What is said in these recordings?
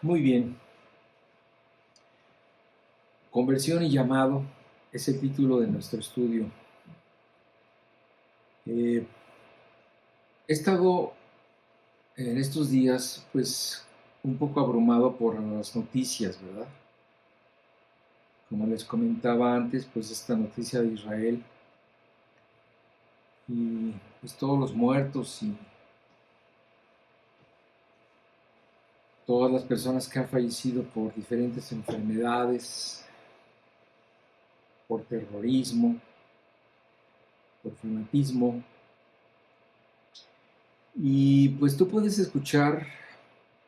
Muy bien. Conversión y llamado es el título de nuestro estudio. He estado en estos días, pues, un poco abrumado por las noticias, ¿verdad? Como les comentaba antes, pues esta noticia de Israel y pues todos los muertos y todas las personas que han fallecido por diferentes enfermedades, por terrorismo, por fanatismo. Y pues tú puedes escuchar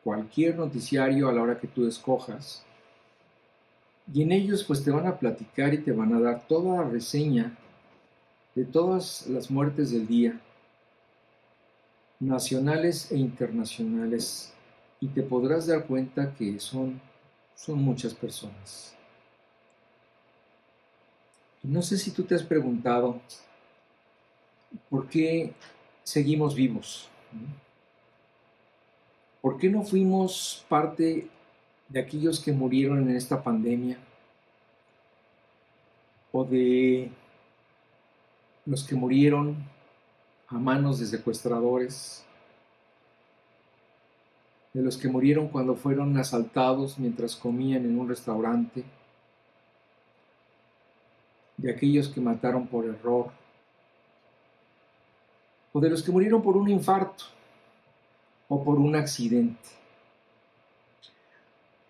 cualquier noticiario a la hora que tú escojas y en ellos pues te van a platicar y te van a dar toda la reseña de todas las muertes del día, nacionales e internacionales, y te podrás dar cuenta que son muchas personas. Y no sé si tú te has preguntado por qué seguimos vivos, ¿no? ¿Por qué no fuimos parte de aquellos que murieron en esta pandemia? ¿O de los que murieron a manos de secuestradores? ¿De los que murieron cuando fueron asaltados mientras comían en un restaurante? ¿De aquellos que mataron por error? ¿O de los que murieron por un infarto o por un accidente?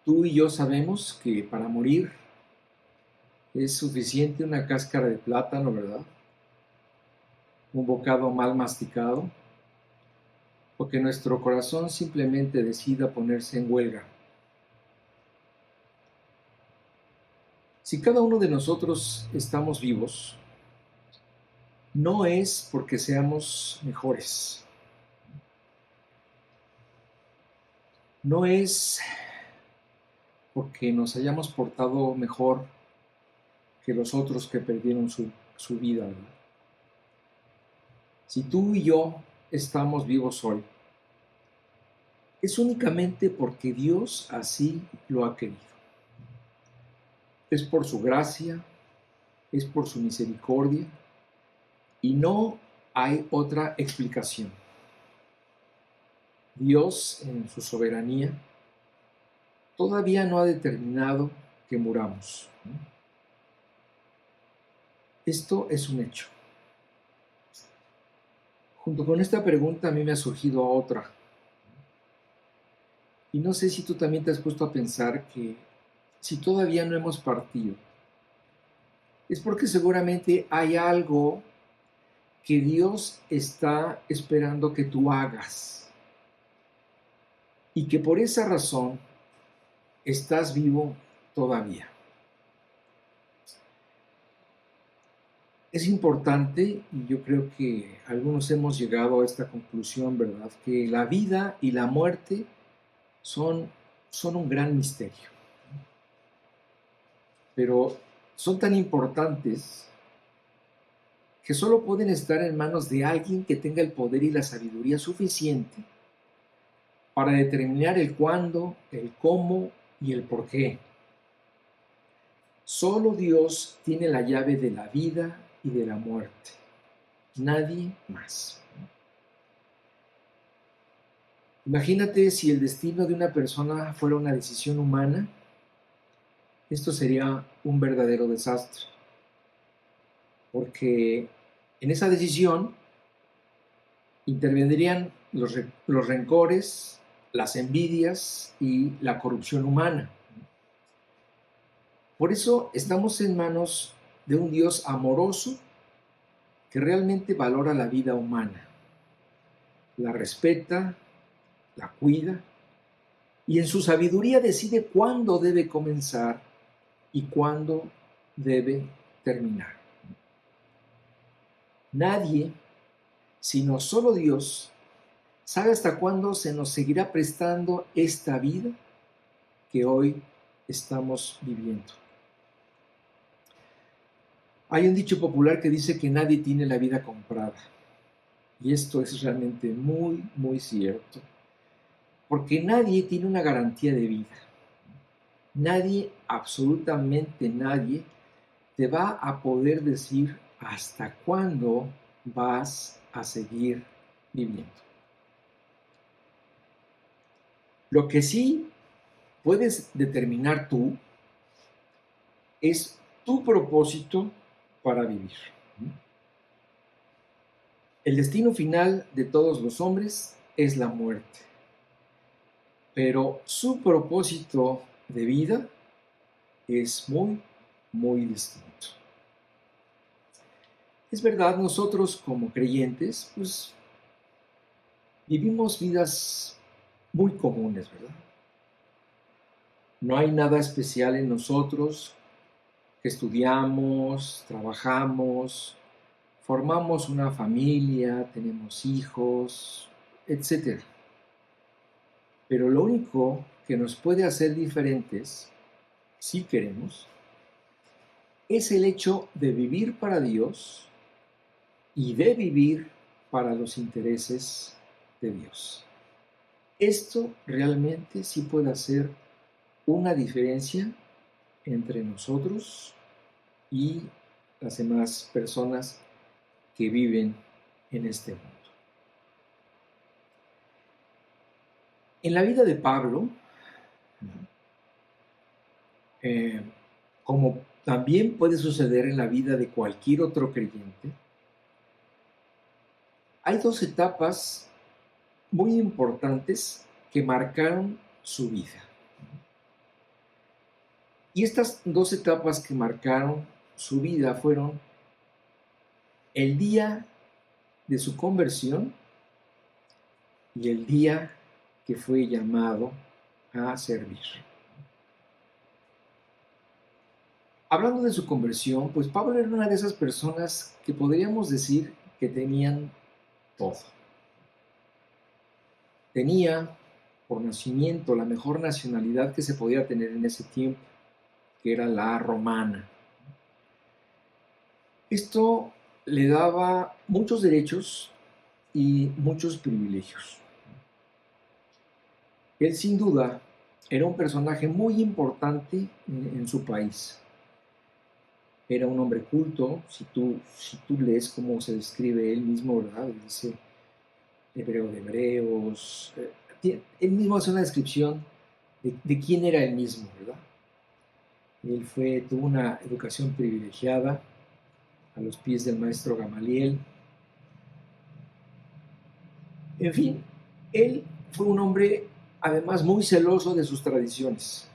Tú y yo sabemos que para morir es suficiente una cáscara de plátano, ¿verdad? Un bocado mal masticado, o que nuestro corazón simplemente decida ponerse en huelga. Si cada uno de nosotros estamos vivos, no es porque seamos mejores, no es porque nos hayamos portado mejor que los otros que perdieron su vida, ¿verdad? Si tú y yo estamos vivos hoy, es únicamente porque Dios así lo ha querido. Es por su gracia, es por su misericordia, y no hay otra explicación. Dios, en su soberanía, todavía no ha determinado que muramos. Esto es un hecho. Junto con esta pregunta a mí me ha surgido otra. Y no sé si tú también te has puesto a pensar que si todavía no hemos partido, es porque seguramente hay algo que Dios está esperando que tú hagas. Y que por esa razón estás vivo todavía. Es importante, y yo creo que algunos hemos llegado a esta conclusión, ¿verdad? Que la vida y la muerte son un gran misterio. Pero son tan importantes que solo pueden estar en manos de alguien que tenga el poder y la sabiduría suficiente para determinar el cuándo, el cómo y el por qué. Solo Dios tiene la llave de la vida y de la muerte. Nadie más. Imagínate si el destino de una persona fuera una decisión humana, esto sería un verdadero desastre. Porque en esa decisión intervendrían los rencores, las envidias y la corrupción humana. Por eso estamos en manos de un Dios amoroso que realmente valora la vida humana, la respeta, la cuida y en su sabiduría decide cuándo debe comenzar y cuándo debe terminar. Nadie, sino solo Dios, sabe hasta cuándo se nos seguirá prestando esta vida que hoy estamos viviendo. Hay un dicho popular que dice que nadie tiene la vida comprada. Y esto es realmente muy, muy cierto. porque nadie tiene una garantía de vida. Nadie, absolutamente nadie, te va a poder decir hasta cuándo vas a seguir viviendo. Lo que sí puedes determinar tú es tu propósito para vivir. El destino final de todos los hombres es la muerte, pero su propósito de vida es muy, muy distinto. Es verdad, nosotros como creyentes, pues vivimos vidas muy comunes, ¿verdad? No hay nada especial en nosotros, que estudiamos, trabajamos, formamos una familia, tenemos hijos, etc. Pero lo único que nos puede hacer diferentes, si queremos, es el hecho de vivir para Dios y de vivir para los intereses de Dios. Esto realmente sí puede hacer una diferencia entre nosotros y las demás personas que viven en este mundo. En la vida de Pablo, como también puede suceder en la vida de cualquier otro creyente, hay dos etapas muy importantes que marcaron su vida. Y estas dos etapas que marcaron su vida fueron el día de su conversión y el día que fue llamado a servir. Hablando de su conversión, pues Pablo era una de esas personas que podríamos decir que tenían todo. Tenía por nacimiento la mejor nacionalidad que se podía tener en ese tiempo, que era la romana. Esto le daba muchos derechos y muchos privilegios. Él sin duda era un personaje muy importante en su país. Era un hombre culto, si tú lees cómo se describe él mismo, ¿verdad? Él dice hebreo de hebreos. Él mismo hace una descripción de quién era él mismo, ¿verdad? Él tuvo una educación privilegiada a los pies del maestro Gamaliel. En fin, él fue un hombre además muy celoso de sus tradiciones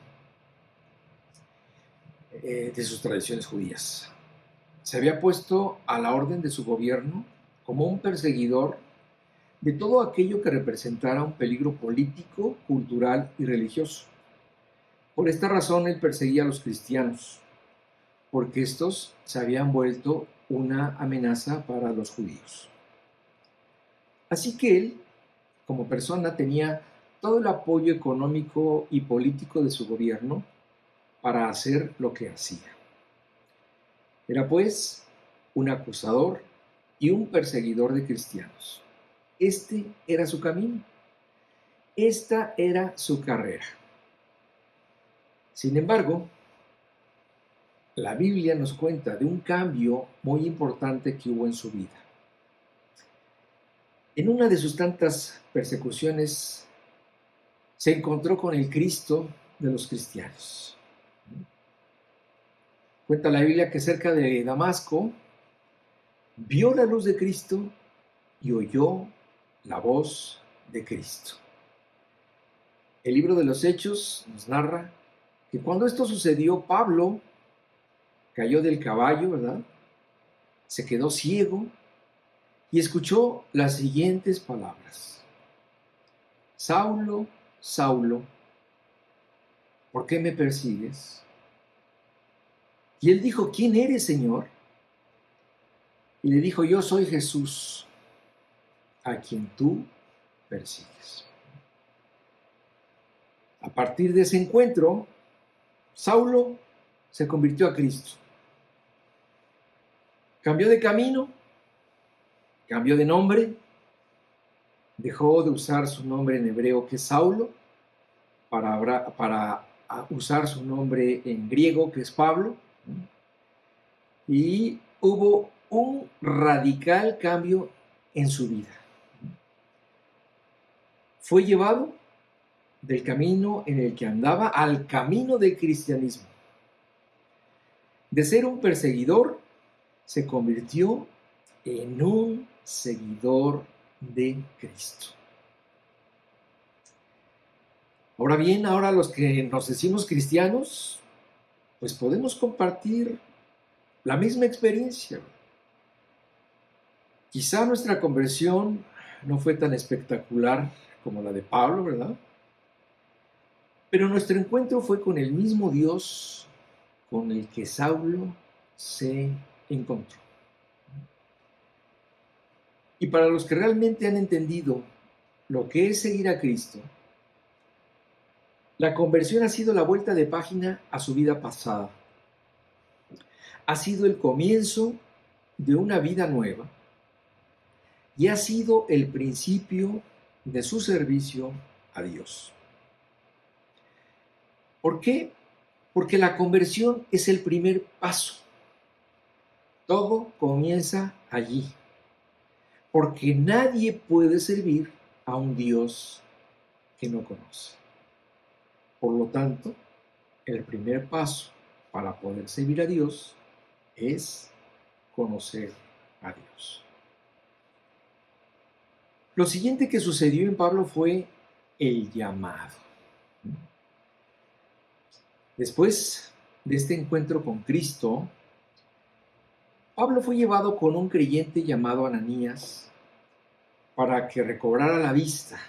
judías. Se había puesto a la orden de su gobierno como un perseguidor de todo aquello que representara un peligro político, cultural y religioso. Por esta razón él perseguía a los cristianos, porque estos se habían vuelto una amenaza para los judíos. Así que él, como persona, tenía todo el apoyo económico y político de su gobierno para hacer lo que hacía. Era pues un acusador y un perseguidor de cristianos. Este era su camino. Esta era su carrera. Sin embargo, la Biblia nos cuenta de un cambio muy importante que hubo en su vida. En una de sus tantas persecuciones, se encontró con el Cristo de los cristianos. Cuenta la Biblia que cerca de Damasco vio la luz de Cristo y oyó la voz de Cristo. El libro de los Hechos nos narra que cuando esto sucedió, Pablo cayó del caballo, ¿verdad? Se quedó ciego y escuchó las siguientes palabras: Saulo, Saulo, ¿por qué me persigues? Y él dijo: ¿quién eres, Señor? Y le dijo: yo soy Jesús, a quien tú persigues. A partir de ese encuentro, Saulo se convirtió a Cristo. Cambió de camino, cambió de nombre, Dejó de usar su nombre en hebreo, que es Saulo, para usar su nombre en griego, que es Pablo, y hubo un radical cambio en su vida. Fue llevado del camino en el que andaba al camino del cristianismo. De ser un perseguidor, se convirtió en un seguidor de Cristo. Ahora bien, ahora los que nos decimos cristianos, pues podemos compartir la misma experiencia. Quizá nuestra conversión no fue tan espectacular como la de Pablo, ¿verdad? Pero nuestro encuentro fue con el mismo Dios con el que Saulo se encontró. Y para los que realmente han entendido lo que es seguir a Cristo, la conversión ha sido la vuelta de página a su vida pasada. Ha sido el comienzo de una vida nueva y ha sido el principio de su servicio a Dios. ¿Por qué? Porque la conversión es el primer paso. Todo comienza allí. Porque nadie puede servir a un Dios que no conoce. Por lo tanto, el primer paso para poder servir a Dios es conocer a Dios. Lo siguiente que sucedió en Pablo fue el llamado. Después de este encuentro con Cristo, Pablo fue llevado con un creyente llamado Ananías para que recobrara la vista.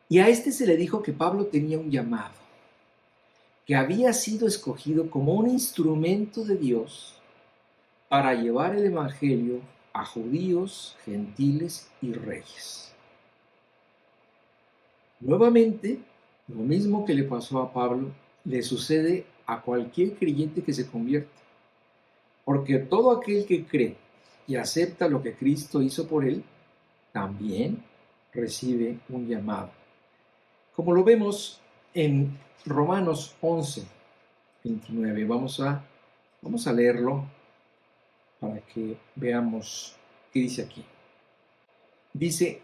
Y a este se le dijo que Pablo tenía un llamado, que había sido escogido como un instrumento de Dios para llevar el evangelio a judíos, gentiles y reyes. Nuevamente, lo mismo que le pasó a Pablo, le sucede a cualquier creyente que se convierte. Porque todo aquel que cree y acepta lo que Cristo hizo por él, también recibe un llamado. Como lo vemos en Romanos 11, 29. Vamos a leerlo para que veamos qué dice aquí. Dice,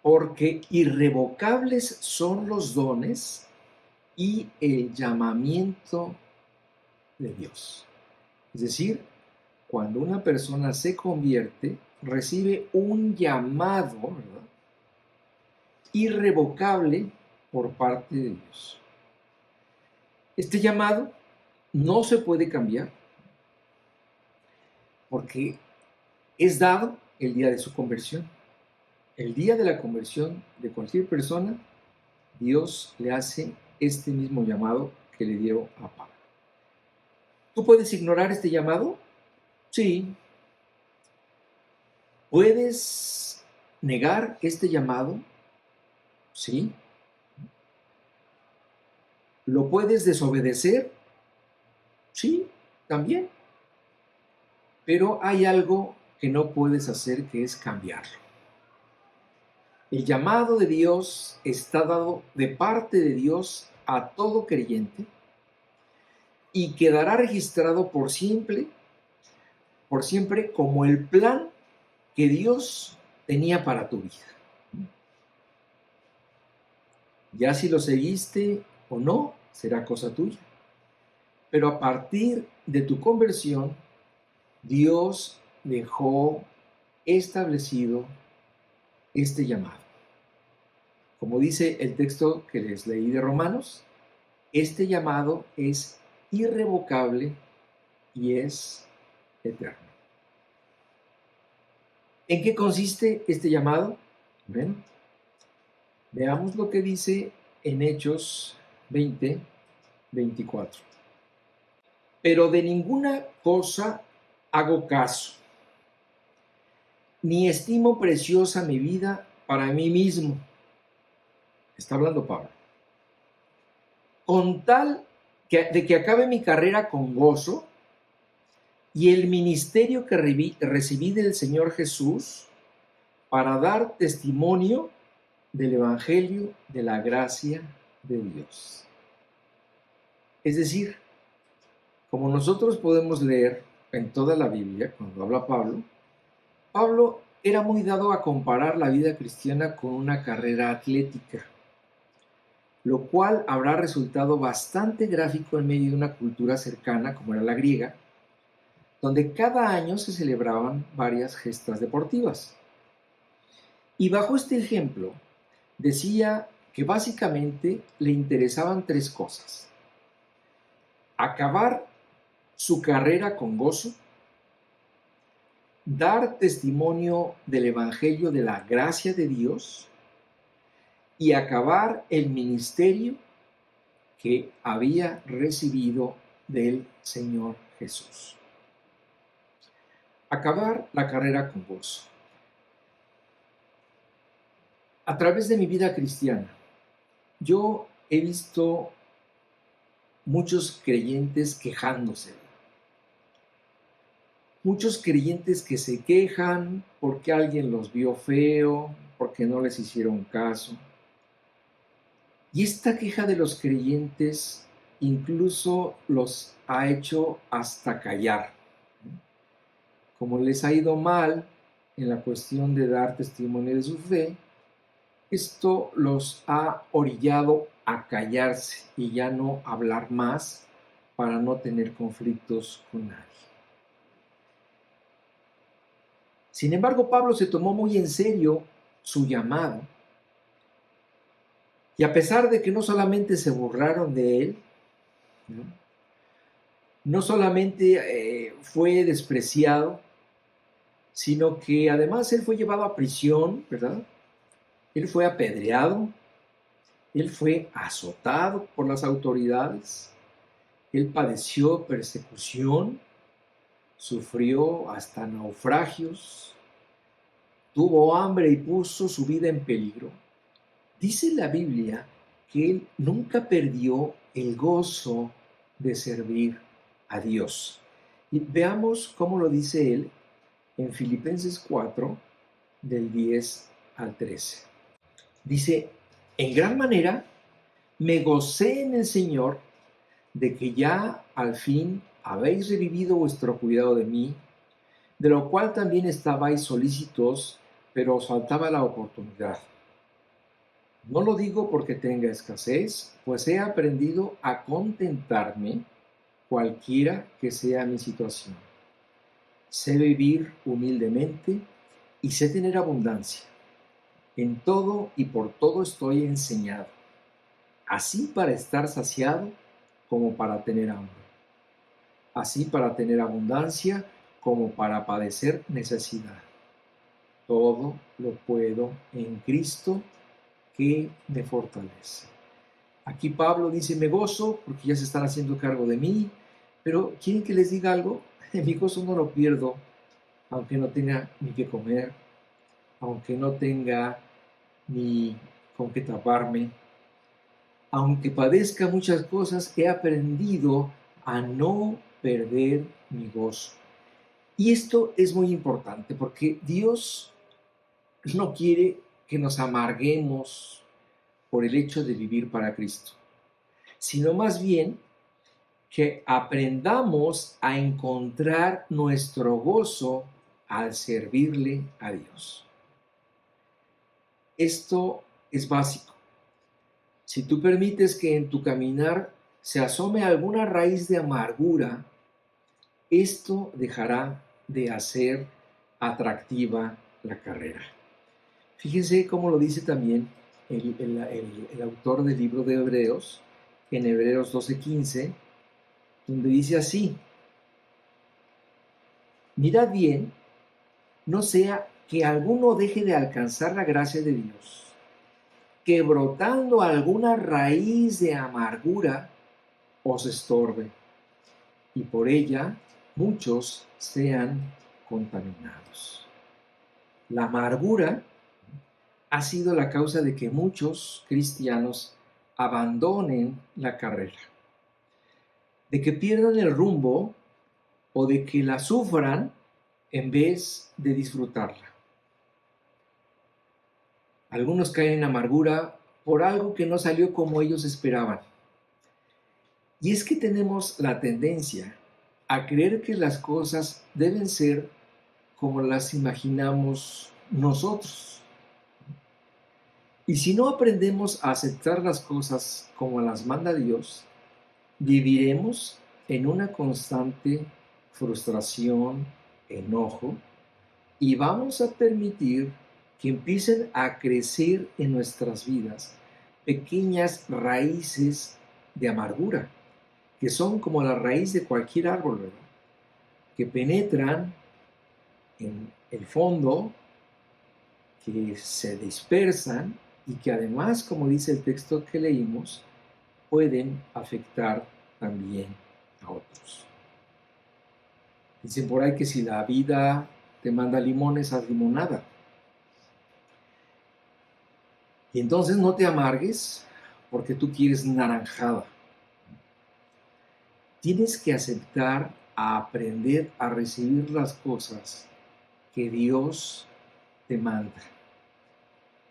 porque irrevocables son los dones y el llamamiento de Dios. Es decir, cuando una persona se convierte, recibe un llamado, ¿verdad?, irrevocable por parte de Dios. Este llamado no se puede cambiar porque es dado el día de su conversión. El día de la conversión de cualquier persona, Dios le hace este mismo llamado que le dio a Pablo. ¿Tú puedes ignorar este llamado? Sí. ¿Puedes negar este llamado? Sí. ¿Lo puedes desobedecer? Sí, también. Pero hay algo que no puedes hacer, que es cambiarlo. El llamado de Dios está dado de parte de Dios a todo creyente y quedará registrado por siempre como el plan que Dios tenía para tu vida. Ya si lo seguiste o no, será cosa tuya. Pero a partir de tu conversión, Dios dejó establecido este llamado. Como dice el texto que les leí de Romanos, este llamado es irrevocable y es eterno. ¿En qué consiste este llamado? Bueno, veamos lo que dice en Hechos 20, 24. Pero de ninguna cosa hago caso, ni estimo preciosa mi vida para mí mismo. Está hablando Pablo. Con tal de que acabe mi carrera con gozo y el ministerio que recibí del Señor Jesús para dar testimonio del Evangelio de la gracia de Dios. Es decir, como nosotros podemos leer en toda la Biblia, cuando habla Pablo, Pablo era muy dado a comparar la vida cristiana con una carrera atlética, lo cual habrá resultado bastante gráfico en medio de una cultura cercana como era la griega, donde cada año se celebraban varias gestas deportivas. Y bajo este ejemplo, decía que básicamente le interesaban tres cosas: acabar su carrera con gozo, dar testimonio del Evangelio de la gracia de Dios y acabar el ministerio que había recibido del Señor Jesús. Acabar la carrera con gozo. A través de mi vida cristiana, yo he visto muchos creyentes quejándose, muchos creyentes que se quejan porque alguien los vio feo, porque no les hicieron caso. Y esta queja de los creyentes incluso los ha hecho hasta callar. Como les ha ido mal en la cuestión de dar testimonio de su fe, esto los ha orillado a callarse y ya no hablar más para no tener conflictos con nadie. Sin embargo, Pablo se tomó muy en serio su llamado, y a pesar de que no solamente se burlaron de él, no solamente fue despreciado, sino que además él fue llevado a prisión, ¿verdad? Él fue apedreado, él fue azotado por las autoridades, él padeció persecución, sufrió hasta naufragios, tuvo hambre y puso su vida en peligro. Dice la Biblia que él nunca perdió el gozo de servir a Dios. Y veamos cómo lo dice él en Filipenses 4, del 10 al 13. Dice: en gran manera me gocé en el Señor de que ya al fin habéis revivido vuestro cuidado de mí, de lo cual también estabais solícitos, pero os faltaba la oportunidad. No lo digo porque tenga escasez, pues he aprendido a contentarme cualquiera que sea mi situación. Sé vivir humildemente y sé tener abundancia. En todo y por todo estoy enseñado, así para estar saciado como para tener hambre, así para tener abundancia como para padecer necesidad. Todo lo puedo en Cristo que me fortalece. Aquí Pablo dice: me gozo porque ya se están haciendo cargo de mí, pero ¿quieren que les diga algo? Mi gozo no lo pierdo, aunque no tenga ni qué comer, aunque no tenga ni con qué taparme, aunque padezca muchas cosas, he aprendido a no perder mi gozo. Y esto es muy importante porque Dios no quiere que nos amarguemos por el hecho de vivir para Cristo, sino más bien que aprendamos a encontrar nuestro gozo al servirle a Dios. Esto es básico. Si tú permites que en tu caminar se asome alguna raíz de amargura, esto dejará de hacer atractiva la carrera. Fíjense cómo lo dice también el autor del libro de Hebreos, en Hebreos 12:15, donde dice así: mirad bien, no sea que alguno deje de alcanzar la gracia de Dios, que brotando alguna raíz de amargura os estorbe, y por ella muchos sean contaminados. La amargura ha sido la causa de que muchos cristianos abandonen la carrera, de que pierdan el rumbo o de que la sufran en vez de disfrutarla. Algunos caen en amargura por algo que no salió como ellos esperaban. Y es que tenemos la tendencia a creer que las cosas deben ser como las imaginamos nosotros. Y si no aprendemos a aceptar las cosas como las manda Dios, viviremos en una constante frustración, enojo, y vamos a permitir que empiecen a crecer en nuestras vidas pequeñas raíces de amargura, que son como la raíz de cualquier árbol, ¿verdad? Que penetran en el fondo, que se dispersan y que además, como dice el texto que leímos, pueden afectar también a otros. Dicen por ahí que si la vida te manda limones, haz limonada. Y entonces no te amargues porque tú quieres naranjada. Tienes que aceptar a aprender a recibir las cosas que Dios te manda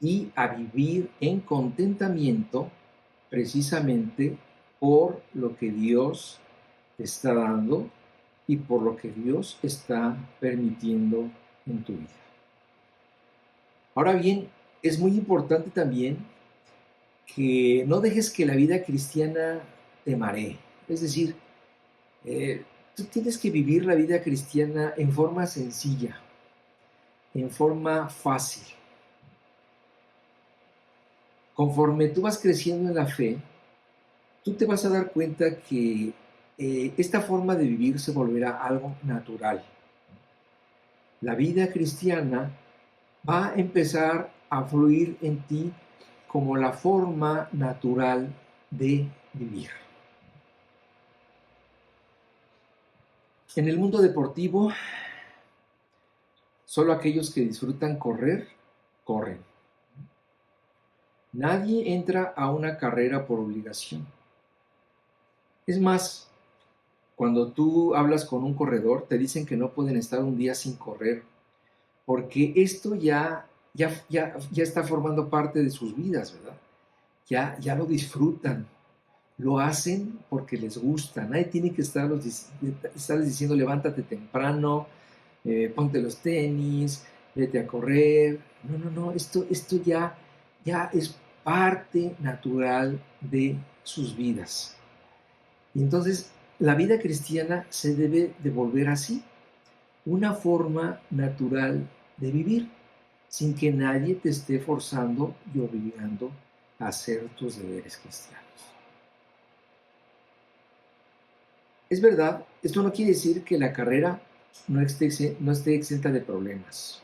y a vivir en contentamiento precisamente por lo que Dios te está dando y por lo que Dios está permitiendo en tu vida. Ahora bien, es muy importante también que no dejes que la vida cristiana te maree. Es decir, tú tienes que vivir la vida cristiana en forma sencilla, en forma fácil. Conforme tú vas creciendo en la fe, tú te vas a dar cuenta que esta forma de vivir se volverá algo natural. La vida cristiana va a empezar a fluir en ti como la forma natural de vivir. En el mundo deportivo, solo aquellos que disfrutan correr, corren. Nadie entra a una carrera por obligación. Es más, cuando tú hablas con un corredor, te dicen que no pueden estar un día sin correr, porque esto ya está formando parte de sus vidas, ¿verdad? Ya lo disfrutan, lo hacen porque les gusta. Nadie tiene que estarles diciendo levántate temprano, ponte los tenis, vete a correr. No, esto ya es parte natural de sus vidas. Y entonces la vida cristiana se debe de volver así, una forma natural de vivir, sin que nadie te esté forzando y obligando a hacer tus deberes cristianos. Es verdad, esto no quiere decir que la carrera no esté exenta de problemas,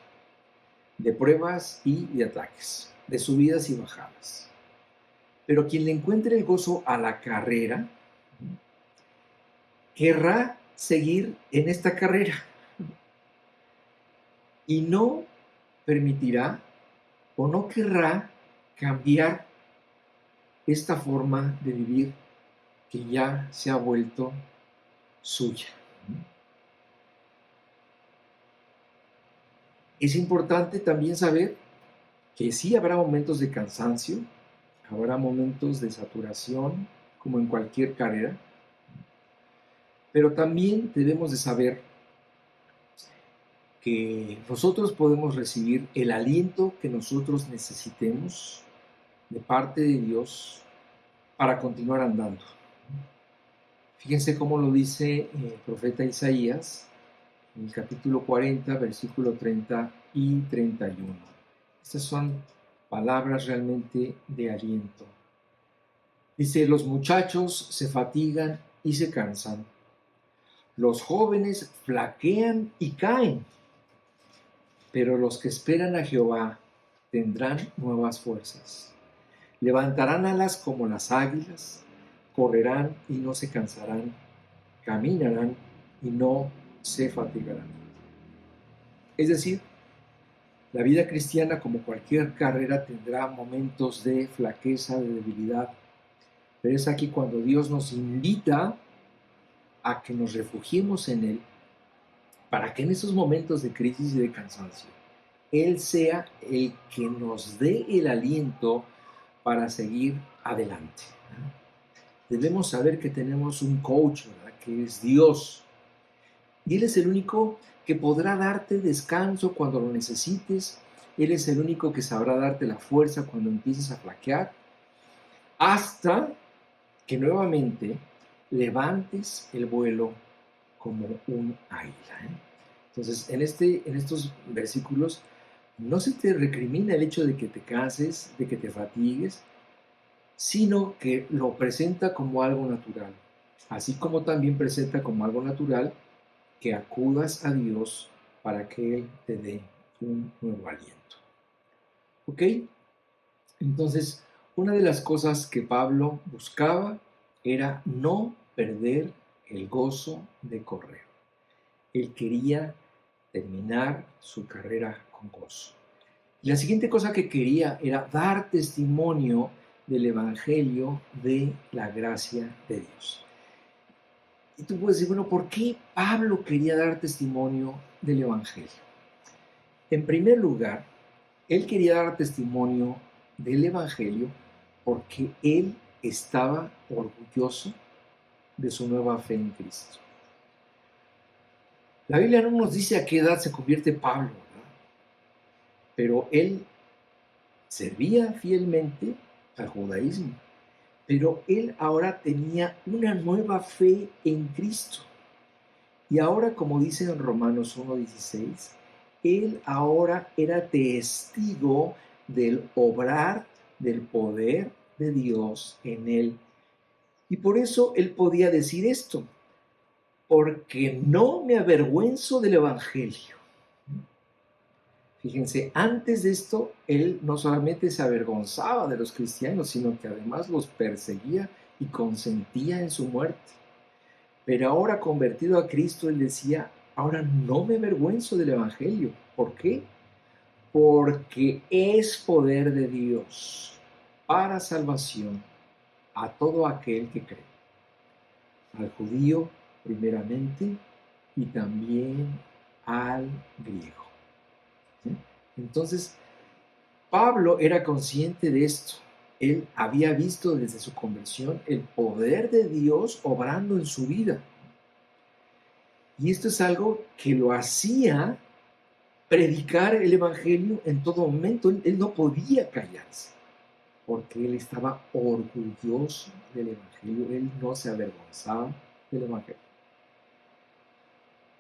de pruebas y de ataques, de subidas y bajadas. Pero quien le encuentre el gozo a la carrera, querrá seguir en esta carrera y no permitirá o no querrá cambiar esta forma de vivir que ya se ha vuelto suya. Es importante también saber que sí habrá momentos de cansancio, habrá momentos de saturación, como en cualquier carrera, pero también debemos de saber que nosotros podemos recibir el aliento que nosotros necesitemos de parte de Dios para continuar andando. Fíjense cómo lo dice el profeta Isaías en el capítulo 40, versículo 30 y 31. Estas son palabras realmente de aliento. Dice, los muchachos se fatigan y se cansan. Los jóvenes flaquean y caen. Pero los que esperan a Jehová tendrán nuevas fuerzas. Levantarán alas como las águilas, correrán y no se cansarán, caminarán y no se fatigarán. Es decir, la vida cristiana, como cualquier carrera, tendrá momentos de flaqueza, de debilidad, pero es aquí cuando Dios nos invita a que nos refugiemos en Él, para que en esos momentos de crisis y de cansancio Él sea el que nos dé el aliento para seguir adelante. Debemos saber que tenemos un coach, ¿verdad?, que es Dios. Y Él es el único que podrá darte descanso cuando lo necesites. Él es el único que sabrá darte la fuerza cuando empieces a flaquear, hasta que nuevamente levantes el vuelo como un águila. Entonces, en estos versículos no se te recrimina el hecho de que te canses, de que te fatigues, sino que lo presenta como algo natural, así como también presenta como algo natural que acudas a Dios para que Él te dé un nuevo aliento. ¿Ok? Entonces, una de las cosas que Pablo buscaba era no perder el gozo de correr. Él quería terminar su carrera con gozo. Y la siguiente cosa que quería era dar testimonio del Evangelio de la gracia de Dios. Y tú puedes decir, bueno, ¿por qué Pablo quería dar testimonio del Evangelio? En primer lugar, él quería dar testimonio del Evangelio porque él estaba orgulloso de su nueva fe en Cristo. La Biblia no nos dice a qué edad se convierte Pablo, ¿verdad? Pero él servía fielmente al judaísmo, pero él ahora tenía una nueva fe en Cristo. Y ahora, como dice en Romanos 1:16, él ahora era testigo del obrar del poder de Dios en él. Y por eso él podía decir esto: porque no me avergüenzo del Evangelio. Fíjense, antes de esto, él no solamente se avergonzaba de los cristianos, sino que además los perseguía y consentía en su muerte. Pero ahora, convertido a Cristo, él decía: ahora no me avergüenzo del Evangelio. ¿Por qué? Porque es poder de Dios para salvación a todo aquel que cree. Al judío primeramente y también al griego. ¿Sí? Entonces, Pablo era consciente de esto. Él había visto desde su conversión el poder de Dios obrando en su vida. Y esto es algo que lo hacía predicar el Evangelio en todo momento. Él no podía callarse, porque él estaba orgulloso del Evangelio. Él no se avergonzaba del Evangelio.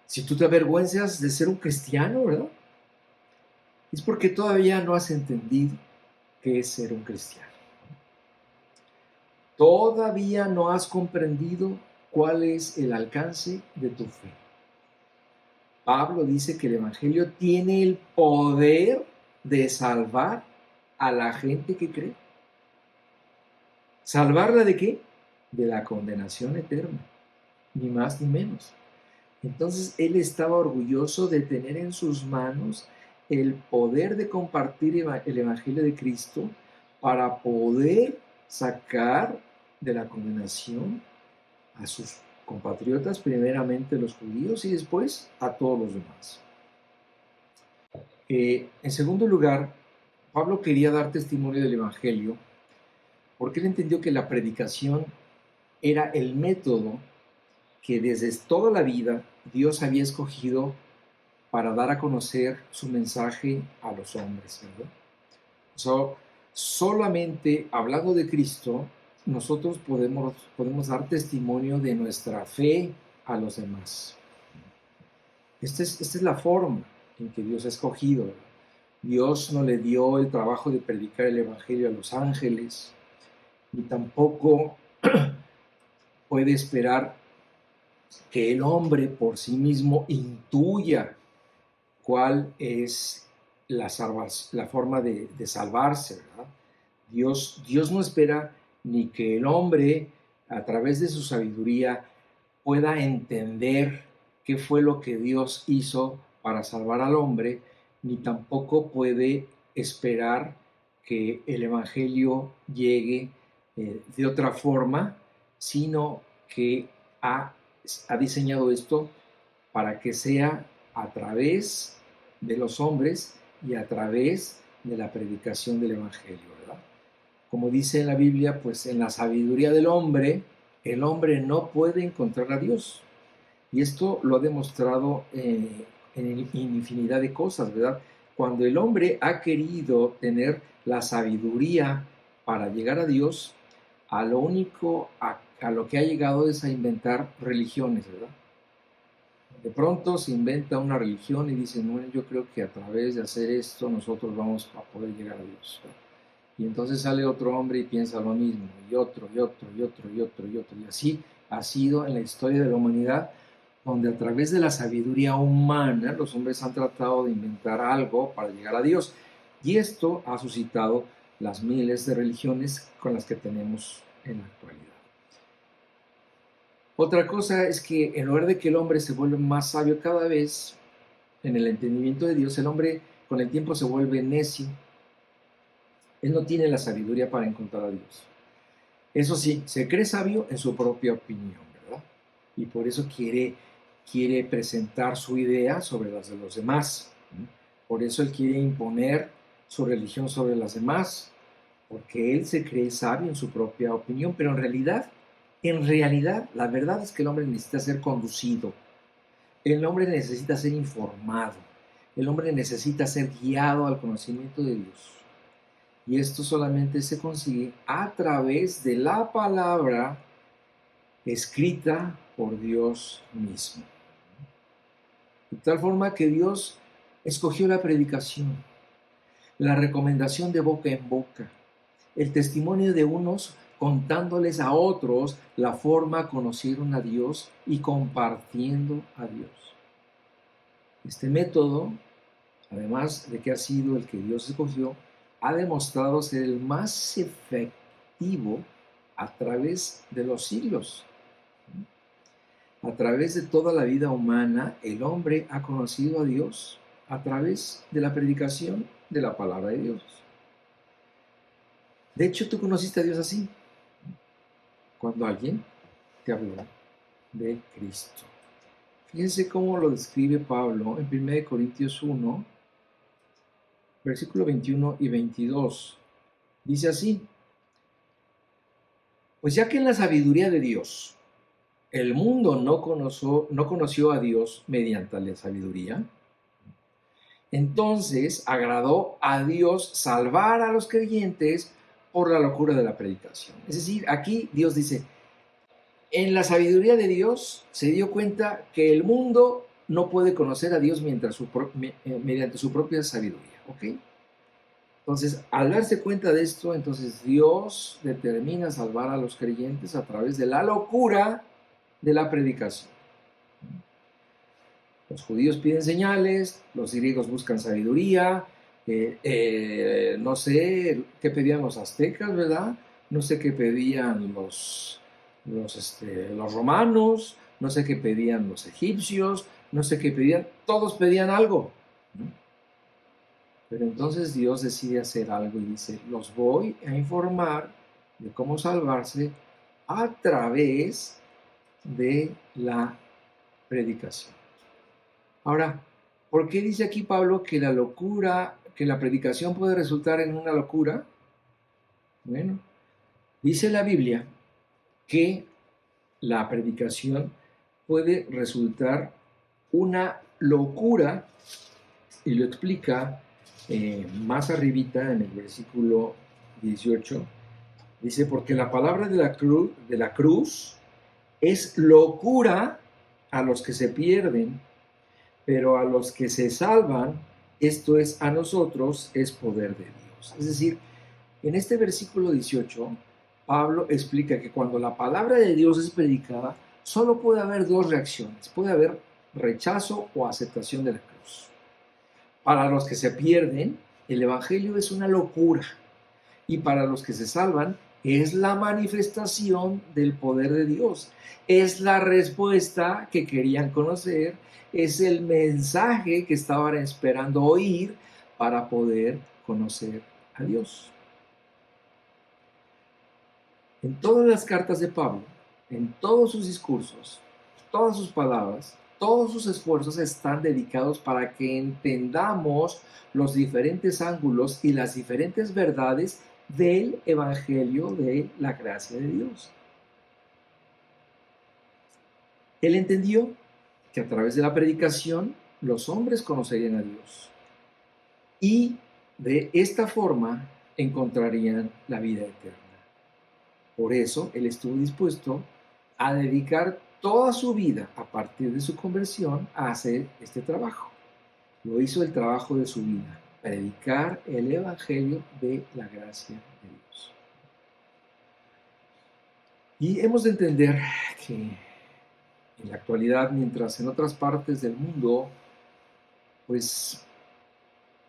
Si tú te avergüenzas de ser un cristiano, ¿verdad?, es porque todavía no has entendido qué es ser un cristiano. Todavía no has comprendido cuál es el alcance de tu fe. Pablo dice que el Evangelio tiene el poder de salvar a la gente que cree. ¿Salvarla de qué? De la condenación eterna, ni más ni menos. Entonces él estaba orgulloso de tener en sus manos el poder de compartir el Evangelio de Cristo para poder sacar de la condenación a sus compatriotas, primeramente los judíos y después a todos los demás. En segundo lugar, Pablo quería dar testimonio del Evangelio porque él entendió que la predicación era el método que desde toda la vida Dios había escogido para dar a conocer su mensaje a los hombres, ¿verdad? Solamente hablando de Cristo, nosotros podemos dar testimonio de nuestra fe a los demás. Esta es la forma en que Dios ha escogido. Dios no le dio el trabajo de predicar el Evangelio a los ángeles, ni tampoco puede esperar que el hombre por sí mismo intuya cuál es la forma de salvarse, ¿verdad? Dios no espera ni que el hombre, a través de su sabiduría, pueda entender qué fue lo que Dios hizo para salvar al hombre, ni tampoco puede esperar que el Evangelio llegue de otra forma, sino que ha diseñado esto para que sea a través de los hombres y a través de la predicación del Evangelio, ¿verdad? Como dice en la Biblia, pues en la sabiduría del hombre, el hombre no puede encontrar a Dios. Y esto lo ha demostrado en infinidad de cosas, ¿verdad? Cuando el hombre ha querido tener la sabiduría para llegar a Dios, a lo único, a lo que ha llegado es a inventar religiones, ¿verdad? De pronto se inventa una religión y dicen, bueno, yo creo que a través de hacer esto nosotros vamos a poder llegar a Dios, ¿verdad? Y entonces sale otro hombre y piensa lo mismo, y otro, y otro, y otro, y otro, y otro. Y así ha sido en la historia de la humanidad, donde a través de la sabiduría humana los hombres han tratado de inventar algo para llegar a Dios. Y esto ha suscitado las miles de religiones con las que tenemos en la actualidad. Otra cosa es que en lugar de que el hombre se vuelva más sabio cada vez en el entendimiento de Dios, el hombre con el tiempo se vuelve necio. Él no tiene la sabiduría para encontrar a Dios. Eso sí, se cree sabio en su propia opinión, ¿verdad? Y por eso quiere presentar su idea sobre las de los demás. Por eso él quiere imponer su religión sobre las demás, porque él se cree sabio en su propia opinión, pero en realidad, la verdad es que el hombre necesita ser conducido, el hombre necesita ser informado, el hombre necesita ser guiado al conocimiento de Dios. Y esto solamente se consigue a través de la palabra escrita por Dios mismo. De tal forma que Dios escogió la predicación, la recomendación de boca en boca, el testimonio de unos contándoles a otros la forma conocieron a Dios y compartiendo a Dios. Este método, además de que ha sido el que Dios escogió, ha demostrado ser el más efectivo a través de los siglos. A través de toda la vida humana, el hombre ha conocido a Dios a través de la predicación de la palabra de Dios. De hecho, tú conociste a Dios así, cuando alguien te habló de Cristo. Fíjense cómo lo describe Pablo en 1 Corintios 1, versículo 21 y 22. Dice así: pues ya que en la sabiduría de Dios el mundo no conoció a Dios mediante la sabiduría, entonces agradó a Dios salvar a los creyentes por la locura de la predicación. Es decir, aquí Dios dice, en la sabiduría de Dios se dio cuenta que el mundo no puede conocer a Dios mediante su propia sabiduría, ¿ok? Entonces, al darse cuenta de esto, entonces Dios determina salvar a los creyentes a través de la locura de la predicación. Los judíos piden señales, los griegos buscan sabiduría, no sé qué pedían los aztecas, ¿verdad? No sé qué pedían los romanos, no sé qué pedían los egipcios, no sé qué pedían, todos pedían algo, ¿no? Pero entonces Dios decide hacer algo y dice, los voy a informar de cómo salvarse a través de la predicación. Ahora, ¿por qué dice aquí Pablo que la predicación puede resultar en una locura? Bueno, dice la Biblia que la predicación puede resultar una locura, y lo explica más arribita en el versículo 18. Dice, porque la palabra de la cruz es locura a los que se pierden, pero a los que se salvan, esto es a nosotros, es poder de Dios. Es decir, en este versículo 18, Pablo explica que cuando la palabra de Dios es predicada, solo puede haber dos reacciones. Puede haber rechazo o aceptación de la cruz. Para los que se pierden, el Evangelio es una locura. Y para los que se salvan, es la manifestación del poder de Dios. Es la respuesta que querían conocer, es el mensaje que estaban esperando oír para poder conocer a Dios. En todas las cartas de Pablo, en todos sus discursos, todas sus palabras, todos sus esfuerzos están dedicados para que entendamos los diferentes ángulos y las diferentes verdades del Evangelio de la gracia de Dios. Él entendió que a través de la predicación los hombres conocerían a Dios y de esta forma encontrarían la vida eterna. Por eso él estuvo dispuesto a dedicar toda su vida a partir de su conversión a hacer este trabajo. Lo hizo el trabajo de su vida, predicar el Evangelio de la gracia de Dios. Y hemos de entender que en la actualidad, mientras en otras partes del mundo, pues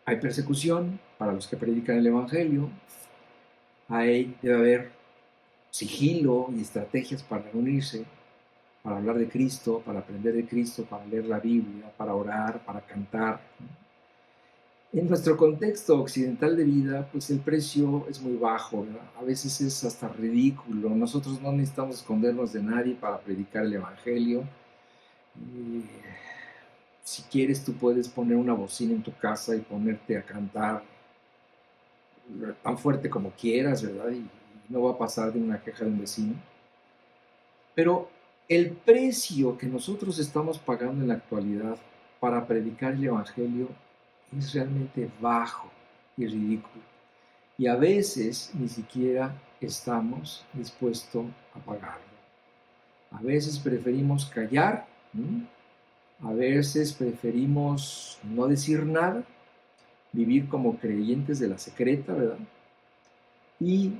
hay persecución para los que predican el Evangelio, debe haber sigilo y estrategias para reunirse, para hablar de Cristo, para aprender de Cristo, para leer la Biblia, para orar, para cantar. En nuestro contexto occidental de vida, pues el precio es muy bajo, ¿verdad? A veces es hasta ridículo. Nosotros no necesitamos escondernos de nadie para predicar el Evangelio. Si quieres, tú puedes poner una bocina en tu casa y ponerte a cantar tan fuerte como quieras, ¿verdad? Y no va a pasar de una queja de un vecino. Pero el precio que nosotros estamos pagando en la actualidad para predicar el Evangelio es realmente bajo y ridículo. Y a veces ni siquiera estamos dispuestos a pagarlo. A veces preferimos callar, a veces preferimos no decir nada, vivir como creyentes de la secreta, ¿verdad? Y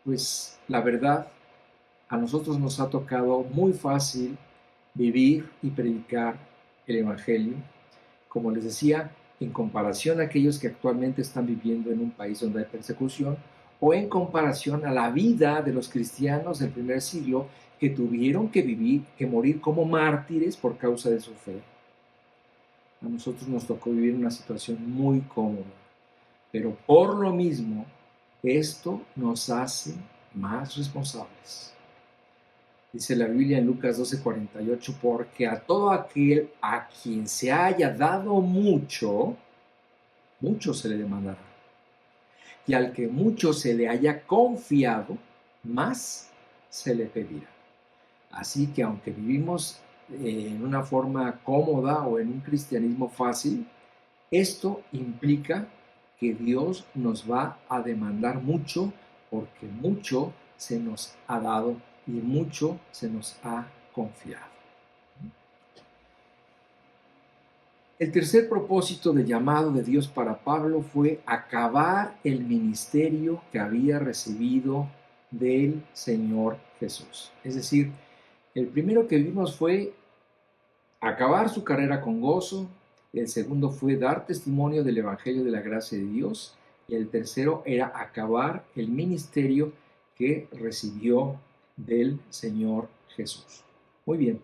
pues la verdad, a nosotros nos ha tocado muy fácil vivir y predicar el Evangelio, como les decía, en comparación a aquellos que actualmente están viviendo en un país donde hay persecución, o en comparación a la vida de los cristianos del primer siglo que tuvieron que morir como mártires por causa de su fe. A nosotros nos tocó vivir una situación muy cómoda, pero por lo mismo, esto nos hace más responsables. Dice la Biblia en Lucas 12:48, porque a todo aquel a quien se haya dado mucho, mucho se le demandará. Y al que mucho se le haya confiado, más se le pedirá. Así que aunque vivimos en una forma cómoda o en un cristianismo fácil, esto implica que Dios nos va a demandar mucho porque mucho se nos ha dado y mucho se nos ha confiado. El tercer propósito de llamado de Dios para Pablo fue acabar el ministerio que había recibido del Señor Jesús. Es decir, el primero que vimos fue acabar su carrera con gozo, el segundo fue dar testimonio del Evangelio de la gracia de Dios, y el tercero era acabar el ministerio que recibió del Señor Jesús. Muy bien.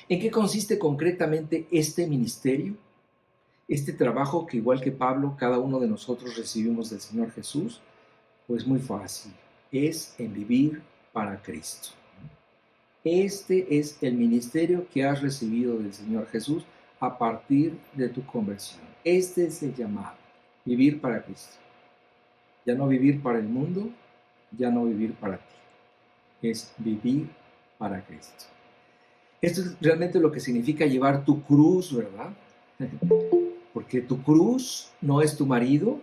¿En qué consiste concretamente este ministerio? Este trabajo que igual que Pablo, cada uno de nosotros recibimos del Señor Jesús, pues muy fácil, es en vivir para Cristo. Este es el ministerio que has recibido del Señor Jesús a partir de tu conversión. Este es el llamado, vivir para Cristo. Ya no vivir para el mundo, ya no vivir para ti. Es vivir para Cristo. Esto es realmente lo que significa llevar tu cruz, ¿verdad? Porque tu cruz no es tu marido,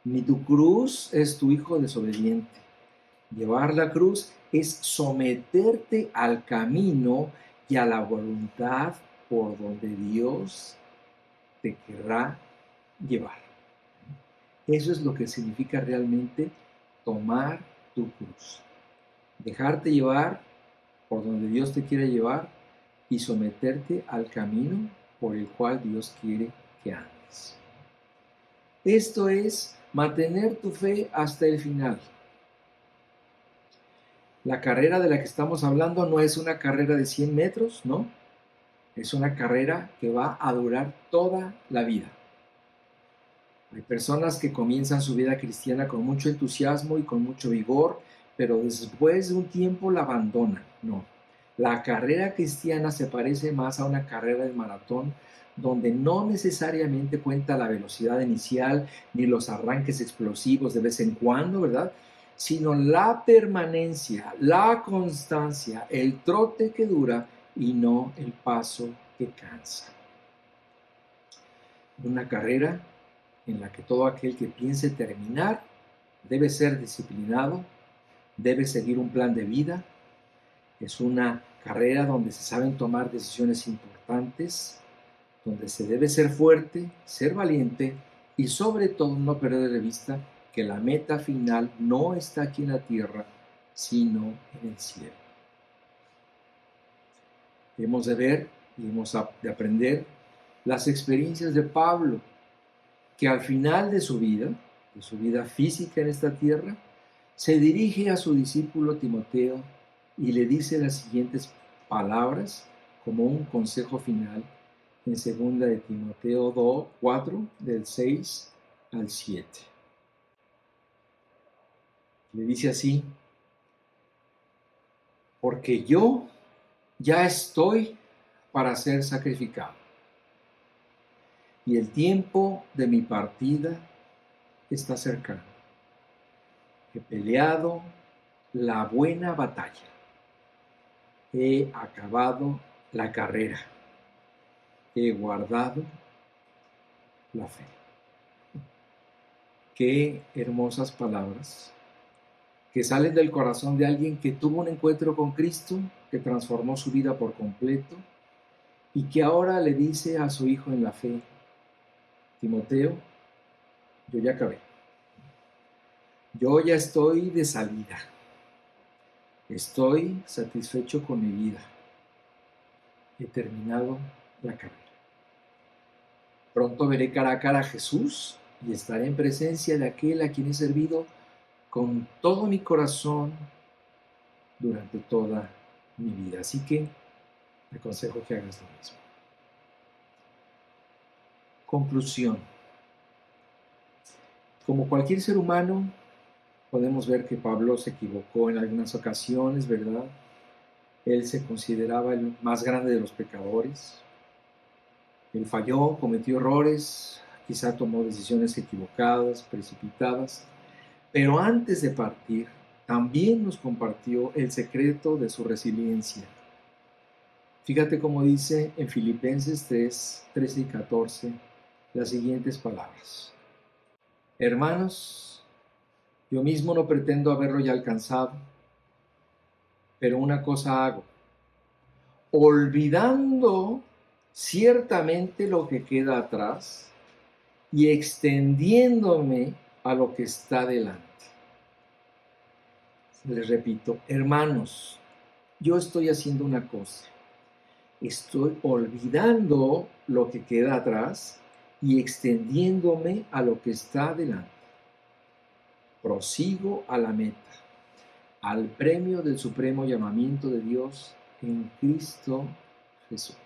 ni tu cruz es tu hijo desobediente. Llevar la cruz es someterte al camino y a la voluntad por donde Dios te querrá llevar. Eso es lo que significa realmente tomar tu cruz. Dejarte llevar por donde Dios te quiere llevar y someterte al camino por el cual Dios quiere que andes. Esto es mantener tu fe hasta el final. La carrera de la que estamos hablando no es una carrera de 100 metros, ¿no? Es una carrera que va a durar toda la vida. Hay personas que comienzan su vida cristiana con mucho entusiasmo y con mucho vigor, pero después de un tiempo la abandonan. No. La carrera cristiana se parece más a una carrera de maratón donde no necesariamente cuenta la velocidad inicial ni los arranques explosivos de vez en cuando, ¿verdad? Sino la permanencia, la constancia, el trote que dura y no el paso que cansa. Una carrera en la que todo aquel que piense terminar debe ser disciplinado, debe seguir un plan de vida. Es una carrera donde se saben tomar decisiones importantes, donde se debe ser fuerte, ser valiente y sobre todo no perder de vista que la meta final no está aquí en la tierra, sino en el cielo. Hemos de ver y hemos de aprender las experiencias de Pablo, que al final de su vida física en esta tierra, se dirige a su discípulo Timoteo y le dice las siguientes palabras como un consejo final en 2 de Timoteo 2, 4, del 6 al 7. Le dice así: porque yo ya estoy para ser sacrificado, y el tiempo de mi partida está cercano. He peleado la buena batalla, he acabado la carrera, he guardado la fe. Qué hermosas palabras que salen del corazón de alguien que tuvo un encuentro con Cristo, que transformó su vida por completo y que ahora le dice a su hijo en la fe: Timoteo, yo ya acabé, yo ya estoy de salida, estoy satisfecho con mi vida, he terminado la carrera. Pronto veré cara a cara a Jesús y estaré en presencia de aquel a quien he servido con todo mi corazón durante toda mi vida. Así que te aconsejo que hagas lo mismo. Conclusión. Como cualquier ser humano, podemos ver que Pablo se equivocó en algunas ocasiones, ¿verdad? Él se consideraba el más grande de los pecadores. Él falló, cometió errores, quizá tomó decisiones equivocadas, precipitadas. Pero antes de partir, también nos compartió el secreto de su resiliencia. Fíjate cómo dice en Filipenses 3, 13 y 14 las siguientes palabras: hermanos, yo mismo no pretendo haberlo ya alcanzado, pero una cosa hago, olvidando ciertamente lo que queda atrás y extendiéndome a lo que está delante. Les repito, hermanos, yo estoy haciendo una cosa, estoy olvidando lo que queda atrás y extendiéndome a lo que está delante. Prosigo a la meta, al premio del supremo llamamiento de Dios en Cristo Jesús.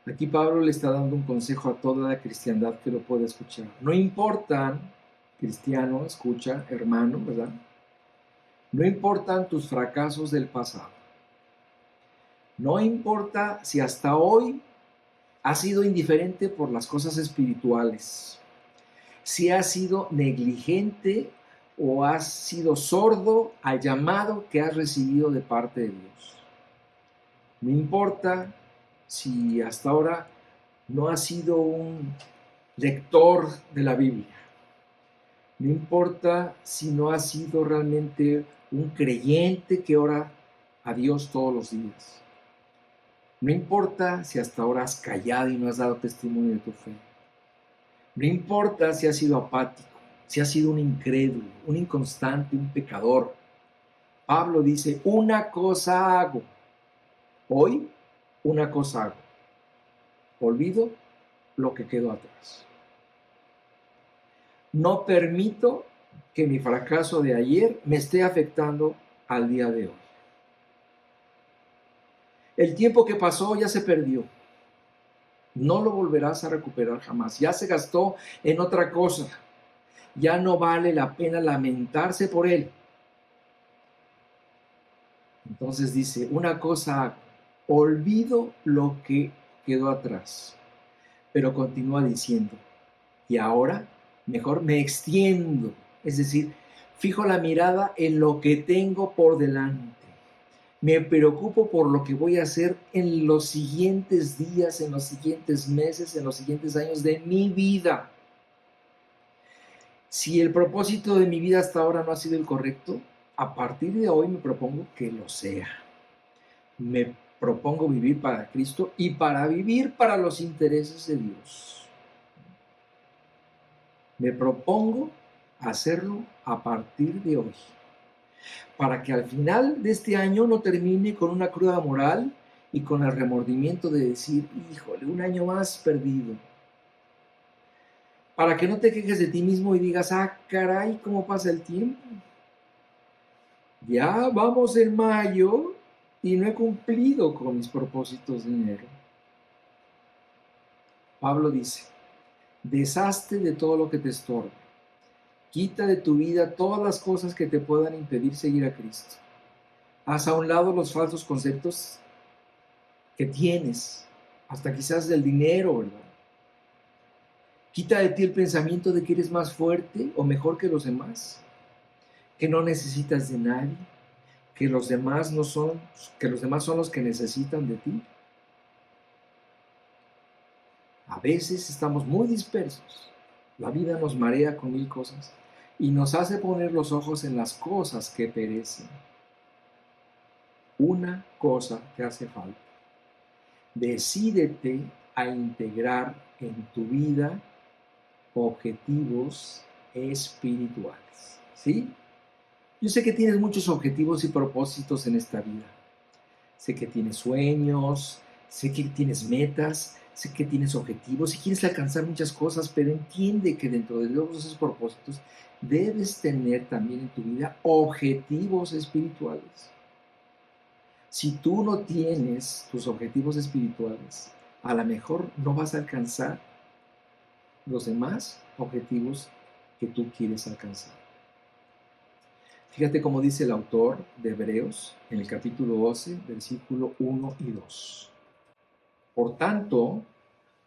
Aquí Pablo le está dando un consejo a toda la cristiandad que lo pueda escuchar. No importa, cristiano, escucha, hermano, ¿verdad? No importan tus fracasos del pasado. No importa si hasta hoy has sido indiferente por las cosas espirituales, si has sido negligente o has sido sordo al llamado que has recibido de parte de Dios. No importa si hasta ahora no has sido un lector de la Biblia. No importa si no has sido realmente un creyente que ora a Dios todos los días. No importa si hasta ahora has callado y no has dado testimonio de tu fe. No importa si has sido apático, si has sido un incrédulo, un inconstante, un pecador. Pablo dice, una cosa hago. Hoy, una cosa hago. Olvido lo que quedó atrás. No permito que mi fracaso de ayer me esté afectando al día de hoy. El tiempo que pasó ya se perdió. No lo volverás a recuperar jamás. Ya se gastó en otra cosa. Ya no vale la pena lamentarse por él. Entonces dice, una cosa, olvido lo que quedó atrás, pero continúa diciendo, y ahora mejor me extiendo, es decir, fijo la mirada en lo que tengo por delante. Me preocupo por lo que voy a hacer en los siguientes días, en los siguientes meses, en los siguientes años de mi vida. Si el propósito de mi vida hasta ahora no ha sido el correcto, a partir de hoy me propongo que lo sea. Me propongo vivir para Cristo y para vivir para los intereses de Dios. Me propongo hacerlo a partir de hoy, para que al final de este año no termine con una cruda moral y con el remordimiento de decir, híjole, un año más perdido. Para que no te quejes de ti mismo y digas, ah, caray, ¿cómo pasa el tiempo? Ya vamos en mayo y no he cumplido con mis propósitos de enero. Pablo dice, deshazte de todo lo que te estorba. Quita de tu vida todas las cosas que te puedan impedir seguir a Cristo. Haz a un lado los falsos conceptos que tienes, hasta quizás del dinero, ¿verdad? Quita de ti el pensamiento de que eres más fuerte o mejor que los demás, que no necesitas de nadie, que los demás no son, que los demás son los que necesitan de ti. A veces estamos muy dispersos. La vida nos marea con mil cosas y nos hace poner los ojos en las cosas que perecen. Una cosa te hace falta. Decídete a integrar en tu vida objetivos espirituales. ¿Sí? Yo sé que tienes muchos objetivos y propósitos en esta vida. Sé que tienes sueños, sé que tienes metas, sé que tienes objetivos y quieres alcanzar muchas cosas, pero entiende que dentro de todos esos propósitos debes tener también en tu vida objetivos espirituales. Si tú no tienes tus objetivos espirituales, a lo mejor no vas a alcanzar los demás objetivos que tú quieres alcanzar. Fíjate cómo dice el autor de Hebreos en el capítulo 12, versículo 1 y 2. Por tanto,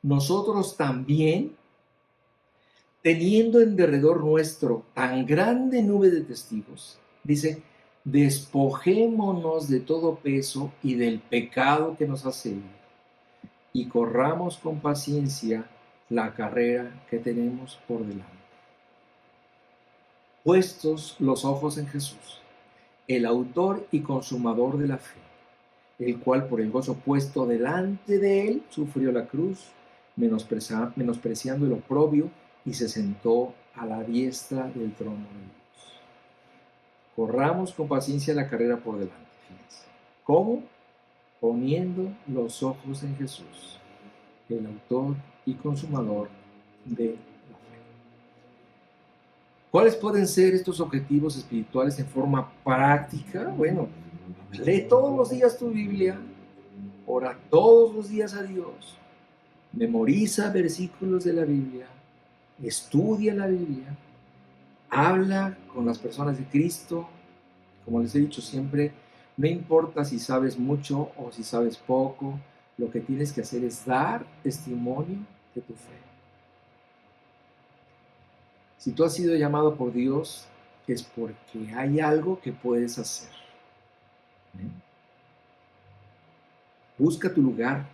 nosotros también, teniendo en derredor nuestro tan grande nube de testigos, dice, despojémonos de todo peso y del pecado que nos asedia, y corramos con paciencia la carrera que tenemos por delante. Puestos los ojos en Jesús, el autor y consumador de la fe, el cual por el gozo puesto delante de él sufrió la cruz, menospreciando el oprobio, y se sentó a la diestra del trono de Dios. Corramos con paciencia la carrera por delante. Fíjense. ¿Cómo? Poniendo los ojos en Jesús, el autor y consumador de la fe. ¿Cuáles pueden ser estos objetivos espirituales en forma práctica? Bueno, lee todos los días tu Biblia, ora todos los días a Dios, memoriza versículos de la Biblia, estudia la Biblia, habla con las personas de Cristo. Como les he dicho siempre, no importa si sabes mucho o si sabes poco, lo que tienes que hacer es dar testimonio de tu fe. Si tú has sido llamado por Dios, es porque hay algo que puedes hacer. Busca tu lugar,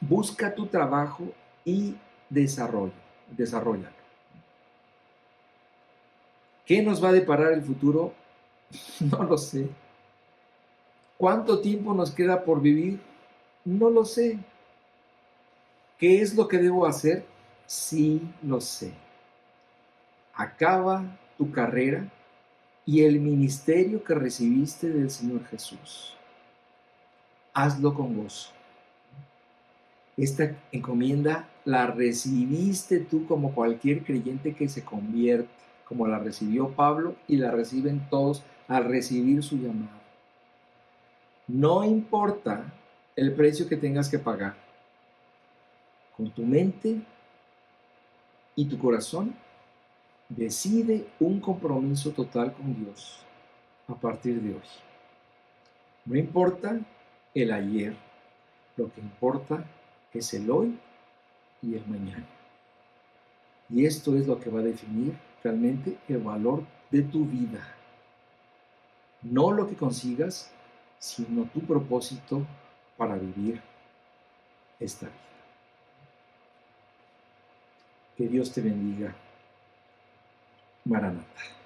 busca tu trabajo y desarrolla. ¿Qué nos va a deparar el futuro? No lo sé. ¿Cuánto tiempo nos queda por vivir? No lo sé. ¿Qué es lo que debo hacer? Sí lo sé. Acaba tu carrera y el ministerio que recibiste del Señor Jesús. Hazlo con gozo. Esta encomienda la recibiste tú como cualquier creyente que se convierte, como la recibió Pablo y la reciben todos al recibir su llamado. No importa el precio que tengas que pagar, con tu mente y tu corazón, decide un compromiso total con Dios a partir de hoy. No importa el ayer, lo que importa es el hoy y el mañana. Y esto es lo que va a definir realmente el valor de tu vida. No lo que consigas, sino tu propósito para vivir esta vida. Que Dios te bendiga. Maranatha.